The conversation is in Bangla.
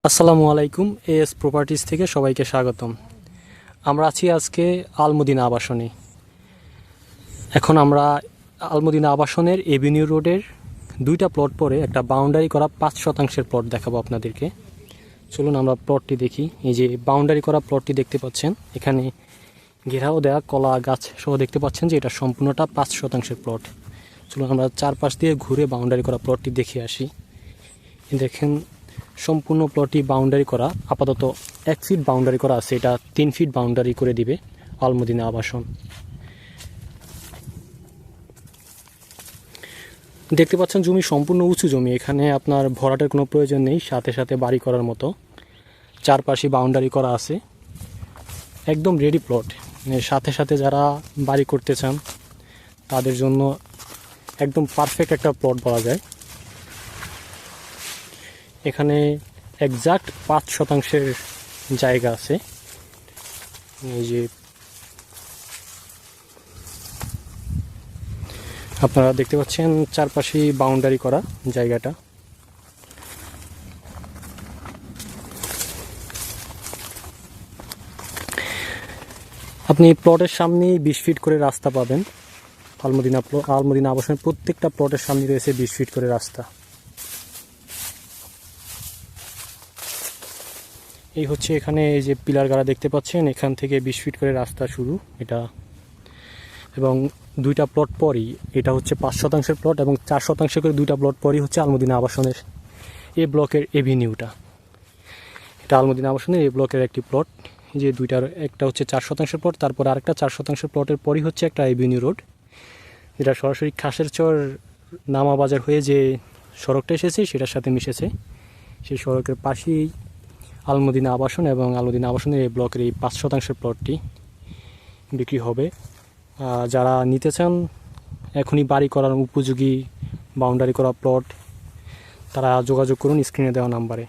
আসসালামু আলাইকুম। এএস প্রপার্টিজ থেকে সবাইকে স্বাগতম। আমরা আছি আজকে আলমদিনা আবাসনে। এখন আমরা আলমদিনা আবাসনের এভিনিউ রোডের দুইটা প্লট পরে একটা বাউন্ডারি করা 5% প্লট দেখাবো আপনাদেরকে। চলুন আমরা প্লটটি দেখি। এই যে বাউন্ডারি করা প্লটটি দেখতে পাচ্ছেন, এখানে ঘেরাও দেওয়া কলা গাছ সহ দেখতে পাচ্ছেন যে এটা সম্পূর্ণটা 5% প্লট। চলুন আমরা চারপাশ দিয়ে ঘুরে বাউন্ডারি করা প্লটটি দেখে আসি। দেখেন সম্পূর্ণ প্লটটি বাউন্ডারি করা, আপাতত 1 ফিট বাউন্ডারি করা আছে, এটা 3 ফিট বাউন্ডারি করে দিবে আলমদিনা আবাসন। দেখতে পাচ্ছেন জমি সম্পূর্ণ উঁচু জমি, এখানে আপনার ভরাটের কোনো প্রয়োজন নেই, সাথে সাথে বাড়ি করার মতো চারপাশে বাউন্ডারি করা আছে, একদম রেডি প্লট। সাথে সাথে যারা বাড়ি করতে চান তাদের জন্য একদম পারফেক্ট একটা প্লট বলা যায়। এখানে এক্সাক্ট 5% জায়গা আছে। এই যে আপনারা দেখতে পাচ্ছেন চারপাশে বাউন্ডারি করা জায়গাটা। আপনি প্লটের সামনে 20 ফিট করে রাস্তা পাবেন। আলমদিনা আবাসনের প্রত্যেকটা প্লটের সামনে রয়েছে 20 ফিট করে রাস্তা। এই হচ্ছে এখানে এই যে পিলার গাড়া দেখতে পাচ্ছেন, এখান থেকে 20 ফিট করে রাস্তা শুরু এটা, এবং দুইটা প্লট পরই এটা হচ্ছে 5% প্লট, এবং 4% করে দুইটা প্লট পরই হচ্ছে আলমদিনা আবাসনের এ ব্লকের এভিনিউটা। এটা আলমদিনা আবাসনের এ ব্লকের একটি প্লট, যে দুইটার একটা হচ্ছে 4% প্লট, তারপর আরেকটা 4% প্লটের পরই হচ্ছে একটা এভিনিউ রোড, যেটা সরাসরি খাসেরচর নামা বাজার হয়ে যে সড়কটা এসেছে সেটার সাথে মিশেছে। সেই সড়কের পাশেই আলমদিনা আবাসন, এবং আলমদিনা আবাসনের এই ব্লকের এই 5% প্লটটি বিক্রি হবে। যারা নিতে চান এখনই বাড়ি করার উপযোগী বাউন্ডারি করা প্লট, তারা যোগাযোগ করুন স্ক্রিনে দেওয়া নাম্বারে।